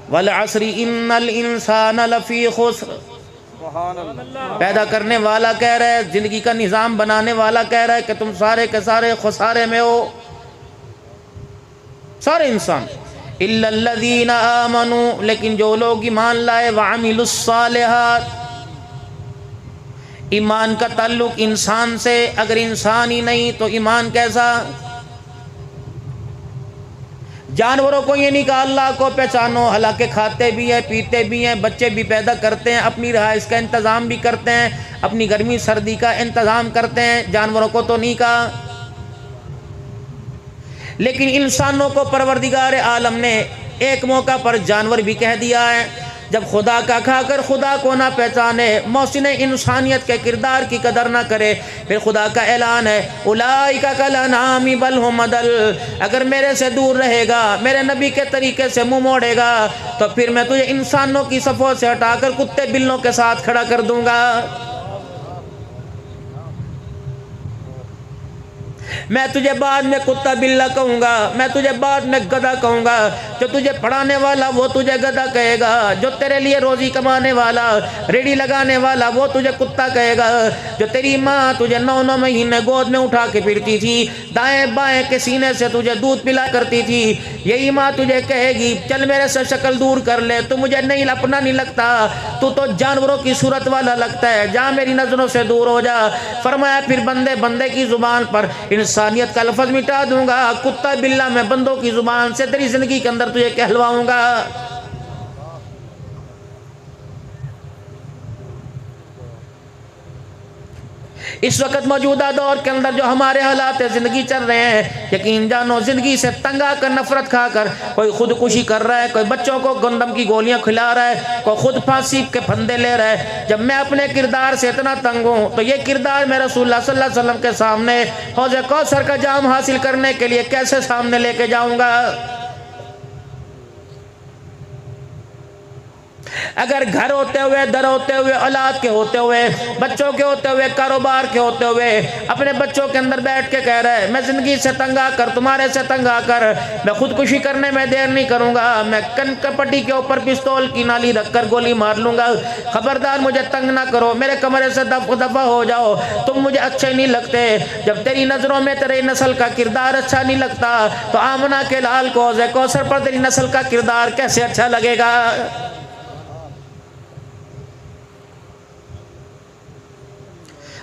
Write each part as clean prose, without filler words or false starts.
वल अस्री इन्नल इंसान लफी खुस्र। पैदा करने वाला कह रहा है, जिंदगी का निज़ाम बनाने वाला कह रहा है कि तुम सारे के सारे खुसारे में हो, सारे इंसान। इल्लल्लज़ीना आमनू, लेकिन जो लोग ईमान लाए, व अमिलुस्सालिहात, ईमान का ताल्लुक इंसान से, अगर इंसान ही नहीं तो ईमान कैसा। जानवरों को ये नहीं कहा अल्लाह को पहचानो, हालांकि खाते भी हैं, पीते भी हैं, बच्चे भी पैदा करते हैं, अपनी रहाइश का इंतज़ाम भी करते हैं, अपनी गर्मी सर्दी का इंतज़ाम करते हैं, जानवरों को तो नहीं कहा। लेकिन इंसानों को परवरदिगार आलम ने एक मौका पर जानवर भी कह दिया है। जब खुदा का खाकर खुदा को ना पहचाने, मौसिन इंसानियत के किरदार की कदर ना करे, फिर खुदा का ऐलान है उलाइका कल अनामी बल हुम अदल। अगर मेरे से दूर रहेगा, मेरे नबी के तरीके से मुंह मोड़ेगा, तो फिर मैं तुझे इंसानों की सफ़ों से हटाकर कुत्ते बिल्लों के साथ खड़ा कर दूंगा। मैं तुझे बाद में कुत्ता बिल्ला कहूँगा, मैं तुझे बाद में गधा कहूँगा। जो तुझे पढ़ाने वाला वो तुझे गधा कहेगा, जो तेरे लिए रोज़ी कमाने वाला, रेडी लगाने वाला, वो तुझे कुत्ता कहेगा। जो तेरी माँ तुझे 9 महीने गोद में उठा के फिरती थी, दाएं बाएं के सीने से तुझे दूध पिला करती थी, यही माँ तुझे कहेगी चल मेरे से शक्ल दूर कर ले, तू मुझे नहीं अपना नहीं लगता, तू तो जानवरों की सूरत वाला लगता है, जा मेरी नज़रों से दूर हो जा। फरमाया फिर बंदे बंदे की ज़ुबान पर इंसानियत का लफ्ज़ मिटा दूंगा, कुत्ता बिल्ला मैं बंदों की ज़ुबान से तेरी ज़िंदगी के अंदर तुझे कहलवाऊंगा। इस वक्त मौजूदा दौर के अंदर जो हमारे हालात ज़िंदगी चल रहे हैं, यकीन जानो ज़िंदगी से तंग आकर, नफरत खाकर कोई खुदकुशी कर रहा है, कोई बच्चों को गंदम की गोलियां खिला रहा है, कोई खुद फांसी के फंदे ले रहा है। जब मैं अपने किरदार से इतना तंग हूँ तो ये किरदार मैं रसूलुल्लाह सल्लल्लाहु अलैहि वसल्लम के सामने हौज़े कौसर का जाम हासिल करने के लिए कैसे सामने लेके जाऊँगा। अगर घर होते हुए, दर होते हुए, औलाद के होते हुए, बच्चों के होते हुए, कारोबार के होते हुए, अपने बच्चों के अंदर बैठ के कह रहा है मैं ज़िंदगी से तंग आकर, तुम्हारे से तंग आकर मैं खुदकुशी करने में देर नहीं करूँगा, मैं कनकपट्टी के ऊपर पिस्तौल की नाली रखकर गोली मार लूँगा, खबरदार मुझे तंग ना करो, मेरे कमरे से दफा हो जाओ, तुम मुझे अच्छे नहीं लगते। जब तेरी नज़रों में तेरी नस्ल का किरदार अच्छा नहीं लगता तो आमना के लाल को हौज़े कौसर पर तेरी नस्ल का किरदार कैसे अच्छा लगेगा।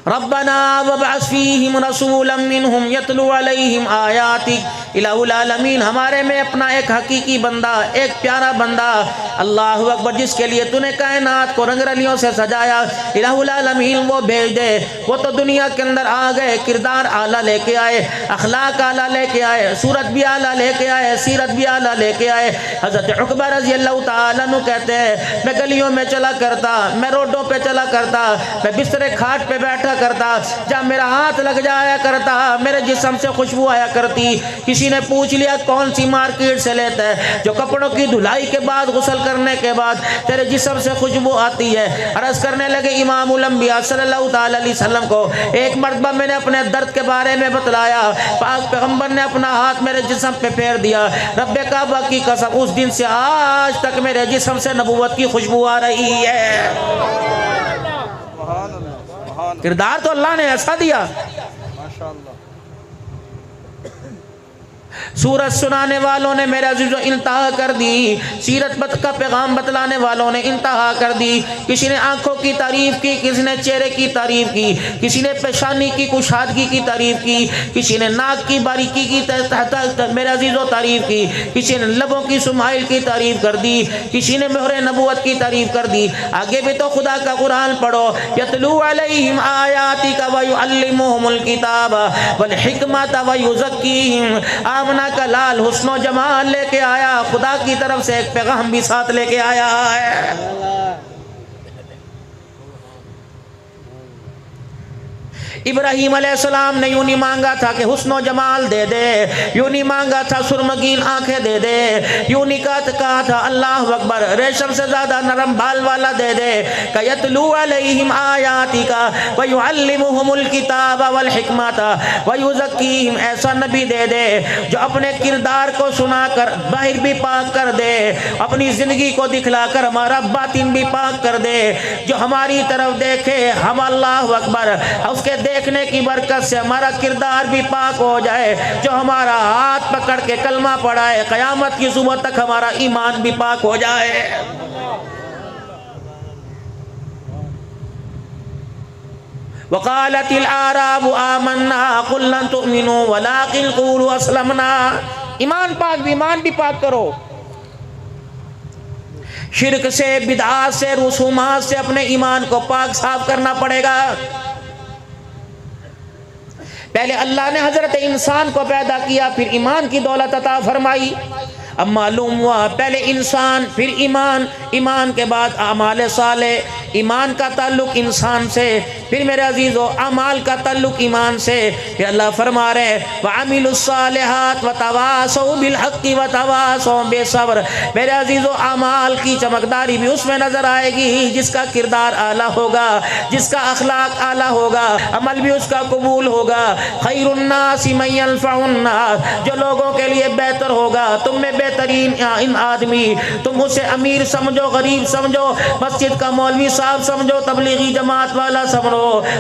रब्बना वबअस फीहिम रसूलन मिनहुम यतलू अलैहिम आयातिक। इलाहुल आलमीन, हमारे में अपना एक हकीकी बंदा, एक प्यारा बंदा, अल्लाहु अकबर, जिसके लिए तूने कायनात को रंगरलियों से सजाया, इलाहुल आलमीन वो भेज दे। वो तो दुनिया के अंदर आ गए, किरदार आला लेके आए, अखलाक आला लेके आए, सूरत भी आला लेके आए, सीरत भी आला लेके आए। हज़रत उक़बा रज़ियल्लाहु ताला अन्हु कहते हैं मैं गलियों में चला करता, मैं रोडों पे चला करता, मैं बिस्तरे खाट पे बैठा करता, जब मेरा हाथ लग जाया करता मेरे जिस्म से खुशबू आया करती। किसी ने पूछ लिया कौन सी मार्केट से लेता है जो कपड़ों की धुलाई के बाद, गुस्ल करने के बाद तेरे जिस्म से खुशबू आती है। अर्ज़ करने लगे इमामुल अंबिया सल्लल्लाहु ताला अलैहि वसल्लम को, एक मरतबा मैंने अपने दर्द के बारे में बतलाया, पाक पैगम्बर ने अपना हाथ मेरे जिस्म पे फेर दिया, रब्बे काबा की कसम उस दिन से आज तक मेरे जिस्म से नबूवत की खुशबू आ रही है। किरदार तो अल्लाह ने ऐसा दिया। माशाअल्लाह। सूरत सुनाने वालों ने मेरे अज़ीज़ों इंतहा कर दी, सीरत का पैगाम बतलाने वालों ने इंतहा कर दी। किसी ने आंखों की तारीफ़ की, किसी ने चेहरे की तारीफ़ की, किसी ने पेशानी की कुशादगी की तारीफ़ की, किसी ने नाक की बारीकी की मेरे अज़ीज़ों तारीफ़ की, किसी ने लबों की सुमाइल की तारीफ़ कर दी, किसी ने मोहरे नबूवत की तारीफ़ कर दी। आगे भी तो खुदा का कुरान पढ़ो, यतलू अलैहिम आयातिका व युअल्लिमुहुमुल किताब वल हिकमत व युज़क्कीहिम। आमना का लाल हुस्नो जमाल लेके आया, खुदा की तरफ से एक पैगाम भी साथ लेके आया है। इब्राहीम अलैहिस्सलाम ने यूं नहीं मांगा था कि हुस्न जमाल दे दे, यूं नहीं मांगा था सुरमगीन आंखें दे दे, यूं नहीं कहा था अल्लाह अकबर रेशम से ज्यादा नरम बाल वाला दे दे। कयतलू अलैहिम आयातिका व युअल्लिमुहुमुल किताब वल हिकमता व युज़क्कीहिम, ऐसा नबी दे दे जो अपने किरदार को सुनाकर बाहर भी पाक कर दे, अपनी जिंदगी को दिखलाकर हमारा बातिन भी पाक कर दे, जो हमारी तरफ देखे हम अल्लाह अकबर उसके देखने की बरकत से हमारा किरदार भी पाक हो जाए, जो हमारा हाथ पकड़ के कलमा पढ़ाए क़यामत की सुबह तक हमारा ईमान भी पाक हो जाए। वक़ालतिल आराबु आमन्ना क़ुल लन तुमिनू वलाकिन क़ूलू अस्लमना, ईमान भी पाक करो। शिरक से, बिदआत से, रुसूमात से अपने ईमान को पाक साफ करना पड़ेगा। पहले अल्लाह ने हजरत इंसान को पैदा किया, फिर ईमान की दौलत अता फरमाई। अब मालूम हुआ पहले इंसान फिर ईमान, ईमान के बाद आमाल साले, ईमान का ताल्लुक इंसान से, फिर मेरे अजीज़ो अमाल का ताल्लुक ईमान से। फिर अल्लाह फरमा रहे व अमिलुस्सालिहात व तवासौ बिल हक़्क़ि व तवासौ बिस्सब्र। मेरे अजीज़ो अमाल की चमकदारी भी उसमें नज़र आएगी जिसका किरदार आला होगा, जिसका अखलाक आला होगा, अमल भी उसका कबूल होगा। खैरुन्नासि मन यनफ़उन्नास, जो लोगों के लिए बेहतर होगा, तुम में बेहतरीन इन आदमी, तुम उसे अमीर समझो, गरीब समझो, मस्जिद का मौलवी साहब समझो, तबलीगी जमात वाला समझो,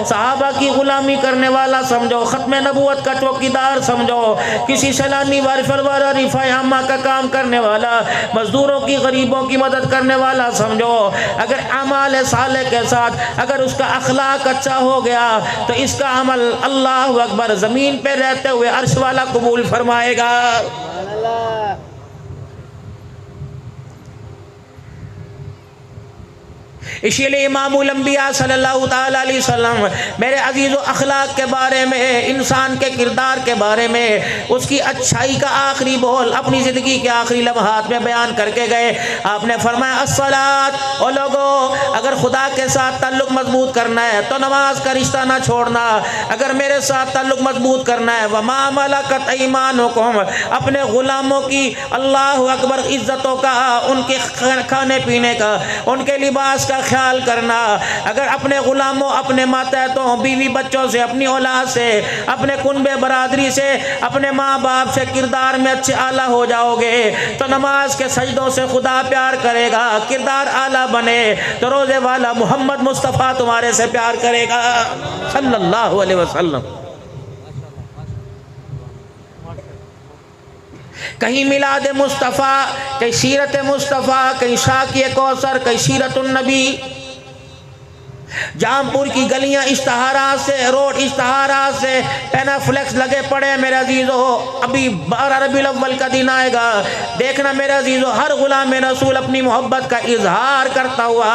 सहाबा की गुलामी करने वाला समझो, खत्म नबूवत का चौकीदार समझो, किसी सैलानी वारिफा रिफाए अम्मा का काम करने वाला, मजदूरों की, गरीबों की मदद करने वाला समझो। अगर अमाल साले के साथ अगर उसका अखलाक अच्छा हो गया तो इसका अमल अल्लाह अकबर ज़मीन पे रहते हुए अर्श वाला कबूल फरमाएगा। इसीलिए इमामुल अंबिया सल्लल्लाहु ताला अलैहि वसल्लम मेरे अजीज़ो अखलाक के बारे में, इंसान के किरदार के बारे में, उसकी अच्छाई का आखिरी बोल अपनी ज़िंदगी के आखिरी लम्हात में बयान करके गए। आपने फरमाया अस्सलात, ओ लोगो अगर खुदा के साथ ताल्लुक़ मजबूत करना है तो नमाज का रिश्ता ना छोड़ना, अगर मेरे साथ ताल्लुक़ मजबूत करना है वमा मलकत ऐमानुकुम, अपने ग़ुलामों की अल्लाह अकबर इज़्ज़तों का, उनके खाने पीने का, उनके लिबास का ख्याल करना। अगर अपने गुलामों, अपने मातहतों, बीवी बच्चों से, अपनी औलाद से, अपने कुनबे बरादरी से, अपने माँ बाप से किरदार में अच्छे आला हो जाओगे तो नमाज के सजदों से खुदा प्यार करेगा। किरदार आला बने तो रोज़े वाला मोहम्मद मुस्तफ़ा तुम्हारे से प्यार करेगा सल्लल्लाहु अलैहि वसल्लम। कहीं मिलाद मुस्तफ़ा, कहीं सीरत मुस्तफ़ा, कहीं शाकी कौसर, कहीं सीरतुन नबी। जामपुर की गलियां इश्तहारात से, रोड इश्तहारात से, पेनाफ्लेक्स लगे पड़े। मेरे अजीज़ो अभी 12 रबीउल अव्वल का दिन आएगा, देखना मेरे अजीज़ो हर गुलाम रसूल अपनी मोहब्बत का इजहार करता हुआ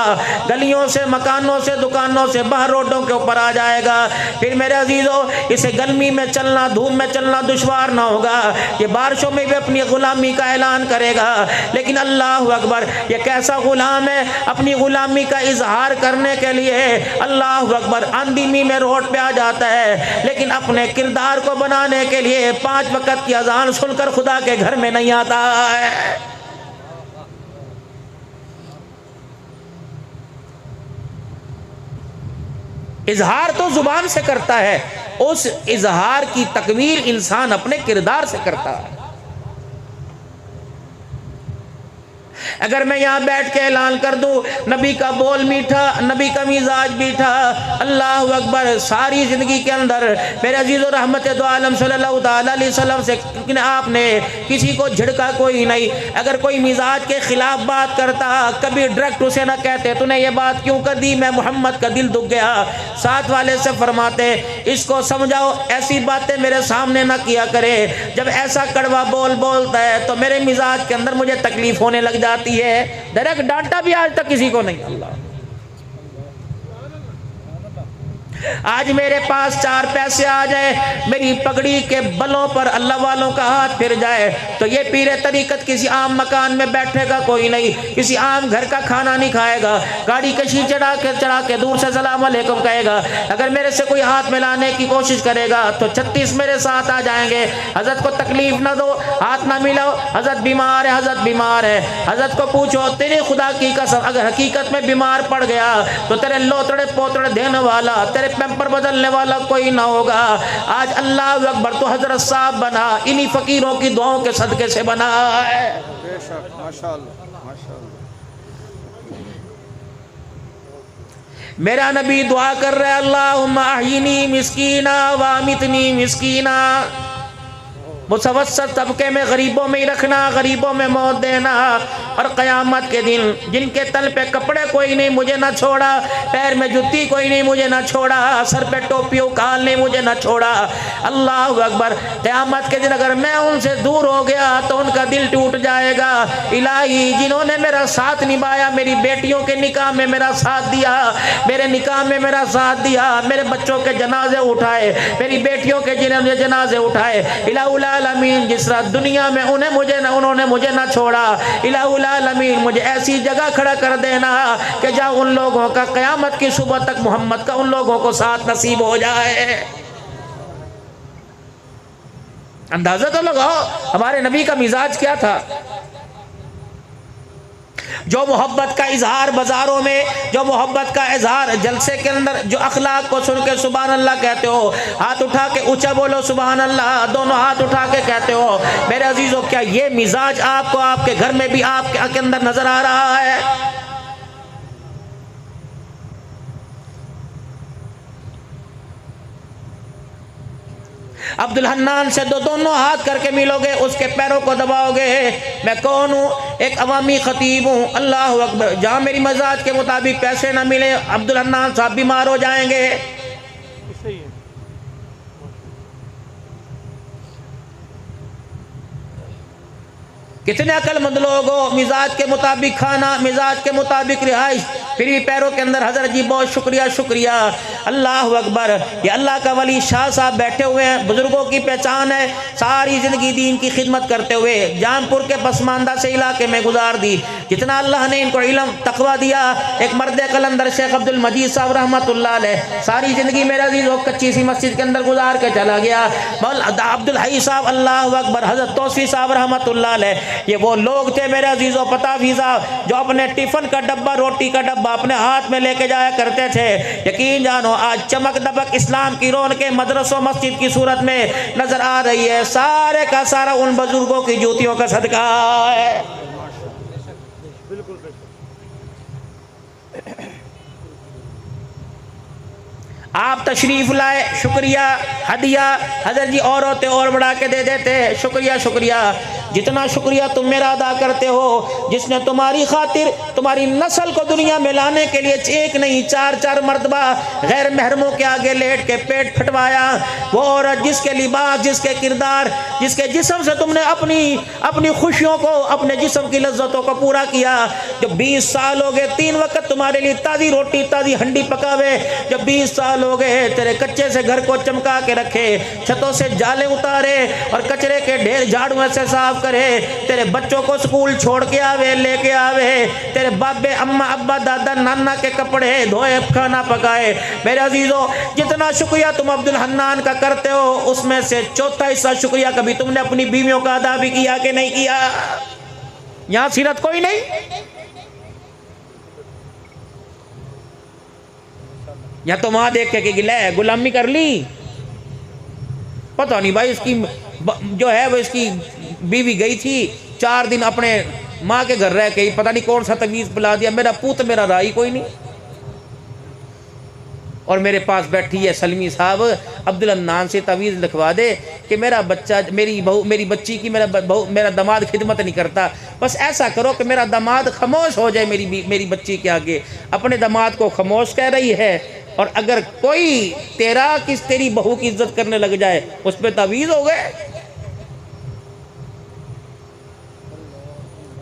गलियों से, मकानों से, दुकानों से बाहर रोडों के ऊपर आ जाएगा। फिर मेरे अजीज़ो इसे गर्मी में चलना, धूप में चलना दुश्वार ना होगा, ये बारिशों में भी अपनी गुलामी का ऐलान करेगा। लेकिन अल्लाह अकबर, ये कैसा गुलाम है, अपनी गुलामी का इजहार करने के लिए अल्लाह अकबर आंधी में रोड पे आ जाता है, लेकिन अपने किरदार को बनाने के लिए 5 वक्त की अजान सुनकर खुदा के घर में नहीं आता है। इजहार तो जुबान से करता है, उस इजहार की तकमील इंसान अपने किरदार से करता है। अगर मैं यहाँ बैठ के ऐलान कर दूँ नबी का बोल मीठा, नबी का मिजाज मीठा, अल्लाह अकबर, सारी ज़िंदगी के अंदर मेरे अजीज़ और रहमत दो आलम सल्लल्लाहु अलैहि वसल्लम से आपने किसी को झिड़का कोई नहीं। अगर कोई मिजाज के ख़िलाफ़ बात करता, कभी डायरेक्ट उसे ना कहते तूने ये बात क्यों कर दी, मैं मोहम्मद का दिल दुख गया। साथ वाले से फरमाते इसको समझाओ, ऐसी बातें मेरे सामने ना किया करे। जब ऐसा कड़वा बोल बोलता है तो मेरे मिजाज के अंदर मुझे तकलीफ़ होने लग जाती है। डायरेक्ट डांटा भी आज तक किसी को नहीं। अल्लाह आज मेरे पास 4 पैसे आ जाए, मेरी पगड़ी के बलों पर अल्लाह वालों का हाथ फिर जाए, तो ये पीरे तरीकत किसी आम मकान में बैठेगा कोई नहीं, किसी आम घर का खाना नहीं खाएगा, गाड़ी कशी चढ़ा के दूर से सलाम अलैकुम कहेगा। अगर मेरे से कोई हाथ मिलाने की कोशिश करेगा तो 36 मेरे साथ आ जाएंगे। हजरत को तकलीफ ना दो, हाथ ना मिलाओ, हजरत बीमार है, हजरत बीमार है। हजरत को पूछो तेरे खुदा की कसम अगर हकीकत में बीमार पड़ गया तो तेरे लोतड़े पोतड़े देने वाला, तेरे पैम्पर बदलने वाला कोई ना होगा। आज अल्लाह अकबर तो हजरत साहब बना, इन्हीं फकीरों की दुआओं के सदके से बना है। मेरा नबी दुआ कर रहा है, अल्लाहुम्मा अहयिनी मिस्कीना व अमितनी मिस्कीना, मुसवस्सत तबके में गरीबों में ही रखना, गरीबों में मौत देना। और क़यामत के दिन जिनके तल पे कपड़े कोई नहीं मुझे ना छोड़ा, पैर में जुत्ती कोई नहीं मुझे ना छोड़ा, सर पे टोपी उकाल नहीं मुझे ना छोड़ा। अल्लाह अकबर। क़यामत के दिन अगर मैं उनसे दूर हो गया तो उनका दिल टूट जाएगा। इलाही जिन्होंने मेरा साथ निभाया, मेरी बेटियों के निकाह में मेरा साथ दिया, मेरे निकाह में मेरा साथ दिया, मेरे बच्चों के जनाजे उठाए, मेरी बेटियों के जिन्होंने जनाजे उठाए, इलाहुल आलमीन जिस रात दुनिया में उन्होंने मुझे ना छोड़ा, इलाहुल आलमीन मुझे ऐसी जगह खड़ा कर देना कि जहाँ उन लोगों का क़यामत की सुबह तक मोहम्मद का उन लोगों को साथ नसीब हो जाए। अंदाजा तो लगाओ हमारे नबी का मिजाज क्या था। जो मोहब्बत का इजहार बाजारों में, जो मोहब्बत का इजहार जलसे के अंदर, जो अखलाक को सुन के सुभान अल्लाह कहते हो, हाथ उठा के ऊंचा बोलो सुभान अल्लाह, दोनों हाथ उठा के कहते हो। मेरे अजीजों क्या ये मिजाज आपको आपके घर में भी आपके अंदर नजर आ रहा है? अब्दुल हन्नान से दोनों हाथ करके मिलोगे, उसके पैरों को दबाओगे। मैं कौन हूँ? एक अवामी खतीब हूँ। अल्लाह अकबर। जहाँ मेरी मजाज के मुताबिक पैसे ना मिले, अब्दुल हन्नान साहब बीमार हो जाएंगे। कितने अकलमंद लोग हो, मिजाज के मुताबिक खाना, मिजाज के मुताबिक रिहाइश, फिर भी पैरों के अंदर हजरत जी बहुत शुक्रिया शुक्रिया। अल्लाह अकबर। ये अल्लाह का वली शाह साहब बैठे हुए हैं, बुजुर्गों की पहचान है, सारी ज़िंदगी दीन की खिदमत करते हुए जामपुर के पसमानदा से इलाके में गुजार दी। जितना अल्लाह ने इनको इल्म तकवा दिया। एक मर्द कलंदर शेख अब्दुल मजीद साहब रहमतुल्लाह अलैह सारी ज़िंदगी मेरा अजीज़ कच्ची सी मस्जिद के अंदर गुजार के चला गया। अब्दुल हई साहब अल्लाह अकबर, हजरत तौसी साहब रहमतुल्लाह अलैह, ये वो लोग थे मेरे अजीजों पताफी साहब जो अपने टिफिन का डब्बा, रोटी का डब्बा अपने हाथ में लेके जाया करते थे। यकीन जानो आज चमक दबक इस्लाम की रौनक मदरसों मस्जिद की सूरत में नजर आ रही है। सारे का सारा उन बुजुर्गों की जूतियों का सदका है। आप तशरीफ लाए, शुक्रिया, हदिया हजरत जी और होते और बढ़ा के दे देते, शुक्रिया शुक्रिया। जितना शुक्रिया तुम मेरा अदा करते हो, जिसने तुम्हारी खातिर तुम्हारी नस्ल को दुनिया में लाने के लिए एक नहीं 4-4 मरतबा गैर महरमों के आगे लेट के पेट फटवाया, वो औरत जिसके लिबास, जिसके किरदार, जिसके जिस्म से तुमने अपनी खुशियों को, अपने जिस्म की लज्जतों को पूरा किया। जब 20 साल हो गए 3 वक्त तुम्हारे लिए ताज़ी रोटी ताज़ी हंडी पकावे, जब 20 साल हो गए तेरे कच्चे से घर को चमका के रखे, छतों से जाले उतारे और कचरे के ढेर झाड़ुओं से साफ करे, तेरे बच्चों को स्कूल छोड़ के आवे, लेके आवे, तेरे बाबे अम्मा अब्बा दादा नाना के कपड़े धोए, खाना पकाए। मेरे अजीजों जितना शुक्रिया तुम अब्दुल हन्नान का करते हो, उसमें से चौथा हिस्सा शुक्रिया कभी तुमने अपनी बीवियों का अदा भी किया कि नहीं किया? यहां सीरत कोई नहीं, या तो वहां देख के गिला है गुलामी कर ली, पता नहीं भाई इसकी जो है वो इसकी बीवी गई थी 4 दिन अपने माँ के घर रह के, पता नहीं कौन सा तवीज़ पिला दिया, मेरा पूत मेरा राई कोई नहीं। और मेरे पास बैठी है सलमी साहब, अब्दुल हन्नान से तवीज़ लिखवा दे कि मेरा बच्चा, मेरी बच्ची की मेरा दामाद खिदमत नहीं करता, बस ऐसा करो कि मेरा दामाद खामोश हो जाए मेरी बच्ची के आगे। अपने दामाद को खामोश कह रही है, और अगर कोई तेरी बहू की इज्जत करने लग जाए उस पर तवीज़ हो गए।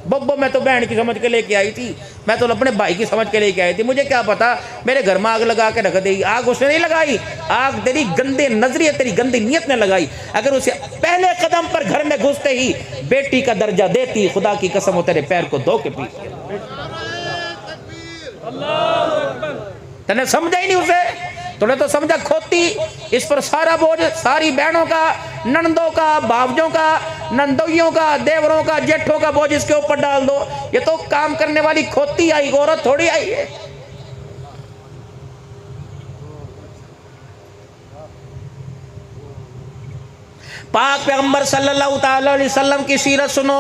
बब्बो मैं तो बहन की समझ के लेके आई थी, मैं तो अपने भाई की समझ के लेके आई थी, मुझे क्या पता मेरे घर में आग लगा के रख देगी। आग उसने नहीं लगाई, आग तेरी गंदे नजरिए, तेरी गंदी नीयत ने लगाई। अगर उसे पहले कदम पर घर में घुसते ही बेटी का दर्जा देती, खुदा की कसम वो तेरे पैर को धो के पी। तूने समझा ही नहीं उसे, तूने तो समझा खोती। इस पर सारा बोझ सारी बहनों का, नंदों का, भावजों का, नंदोइयों का, देवरों का, जेठों का बोझ इसके ऊपर डाल दो। ये तो काम करने वाली खोती आई, औरत थोड़ी आई है। पाक पैगंबर सल्लल्लाहु ताला अलैहि वसल्लम की सीरत सुनो।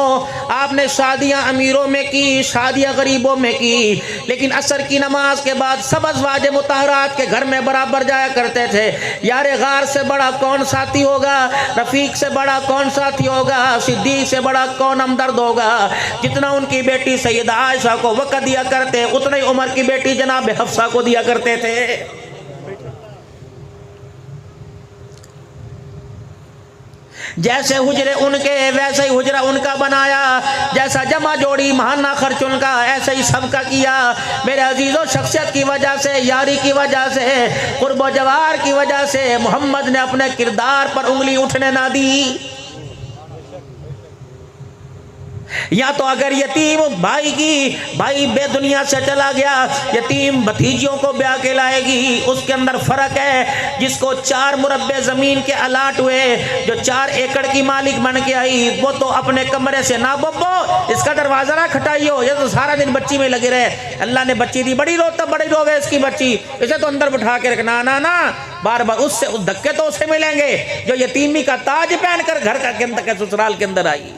आपने शादियां अमीरों में की, शादियां गरीबों में की, लेकिन असर की नमाज के बाद सब अज़वाज मुतहरात के घर में बराबर जाया करते थे। यारे गार से बड़ा कौन साथी होगा, रफीक से बड़ा कौन साथी होगा, सिद्दीक से बड़ा कौन हमदर्द होगा। जितना उनकी बेटी सैयदा आयशा को वक़्त दिया करते, उतना ही उमर की बेटी जनाब हफ्सा को दिया करते थे। जैसे हुजरे उनके वैसे ही हुजरा उनका बनाया, जैसा जमा जोड़ी महाना खर्च उनका, ऐसे ही सबका किया। मेरे अजीजों, शख्सियत की वजह से, यारी की वजह से, कुर्बो जवार की वजह से मोहम्मद ने अपने किरदार पर उंगली उठने ना दी। या तो अगर यतीम भाई बेदुनिया से चला गया, यतीम भतीजियों को ब्याह के लाएगी। उसके अंदर फर्क है। जिसको 4 मुरब्बे जमीन के अलाट हुए, जो 4 एकड़ की मालिक बन के आई, वो तो अपने कमरे से ना बब्बो इसका दरवाजा ना खटाइयो, ये तो सारा दिन बच्ची में लगे रहे। अल्लाह ने बच्ची दी, बड़ी रोवे इसकी बच्ची, इसे तो अंदर बिठा के रखना। ना बार बार उससे उस धक्के तो उसे मिलेंगे जो यतीमी का ताज पहनकर घर का के अंदर ससुराल के अंदर आई।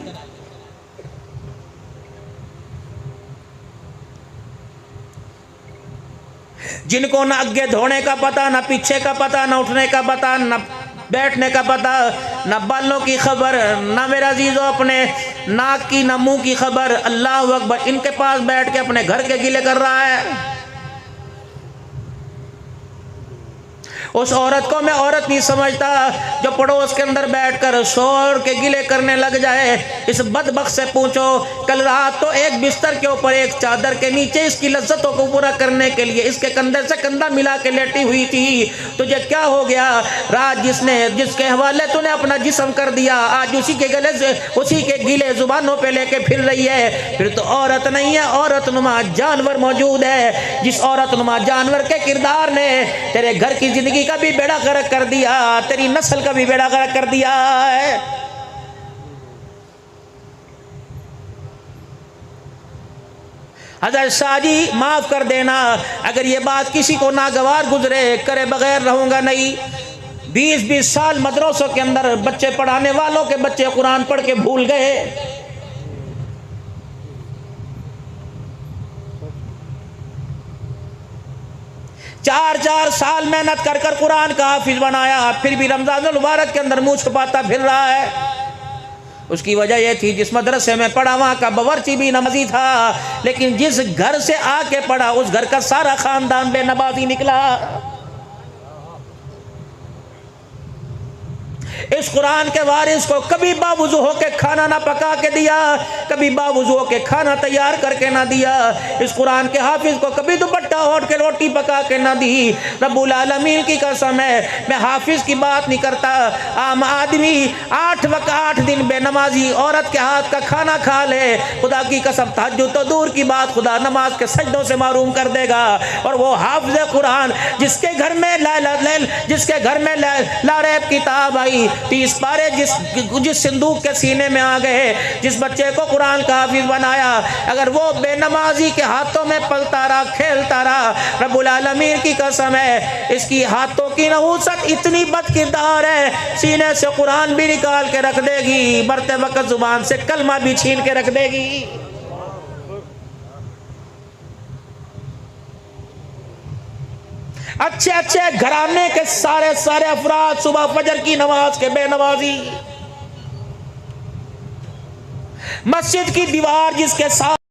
जिनको ना आगे धोने का पता, ना पीछे का पता, ना उठने का पता, ना बैठने का पता, ना बालों की खबर, ना मेरा अजीजों अपने नाक की, ना मुंह की खबर। अल्लाह अकबर, इनके पास बैठ के अपने घर के गिले कर रहा है। उस औरत को मैं औरत नहीं समझता जो पड़ोस के अंदर बैठकर शोर के गिले करने लग जाए। इस बदबख्त से पूछो, कल रात तो एक बिस्तर के ऊपर एक चादर के नीचे इसकी लज्जतों को पूरा करने के लिए इसके कंधे से कंधा मिला के लेटी हुई थी। तुझे क्या हो गया? रात जिसके हवाले तूने अपना जिस्म कर दिया, आज उसी के गले से उसी के गिले जुबानों पे लेके फिर रही है। फिर तो औरत नहीं है, औरत नुमा जानवर मौजूद है। जिस औरत नुमा जानवर के किरदार ने तेरे घर की जिंदगी का भी बेड़ा गर्क कर दिया, तेरी नस्ल का भी बेड़ा गर्क कर दिया है। हज़रत शाह जी माफ कर देना, अगर ये बात किसी को नागवार गुजरे, करे बगैर रहूंगा नहीं। 20-20 साल मदरसों के अंदर बच्चे पढ़ाने वालों के बच्चे कुरान पढ़ के भूल गए। 4 साल मेहनत कर कर कुरान का हाफिज बनाया, फिर भी रमजान मुबारक के अंदर मुंह छुपाता फिर रहा है। उसकी वजह यह थी, जिस मदरसे में पढ़ा वहाँ का बावर्ची भी नमाजी था, लेकिन जिस घर से आके पढ़ा उस घर का सारा खानदान बेनमाजी निकला। इस कुरान के वारिस को कभी बावुजू होके खाना ना पका के दिया, कभी बावुजू होके खाना तैयार करके ना दिया। इस कुरान के हाफिज को कभी दुपट्टा ओढ़ के रोटी पका के ना दी। रब्बुल आलमीन की कसम है, मैं हाफिज की बात नहीं करता। आम आदमी 8 दिन बेनमाजी औरत के हाथ का खाना खा ले, खुदा की कसम तहज्जुद तो दूर की बात, खुदा नमाज के सजदों से मारूम कर देगा। और वो हाफिज कुरान जिसके घर में जिसके घर में लारैब किताब आई, 30 पारे जिस सिंदूक के सीने में आ गए, जिस बच्चे को कुरान का हाफिज बनाया, अगर वो बेनमाजी के हाथों में पलता रहा, खेलता रहा, रब्बुल आलमीन की कसम है इसकी हाथों की नहूसत इतनी बदकिरदार है, सीने से कुरान भी निकाल के रख देगी, मरते वक्त जुबान से कलमा भी छीन के रख देगी। अच्छे घराने के सारे अफराद सुबह फजर की नमाज के बेनमाजी, मस्जिद की दीवार जिसके साथ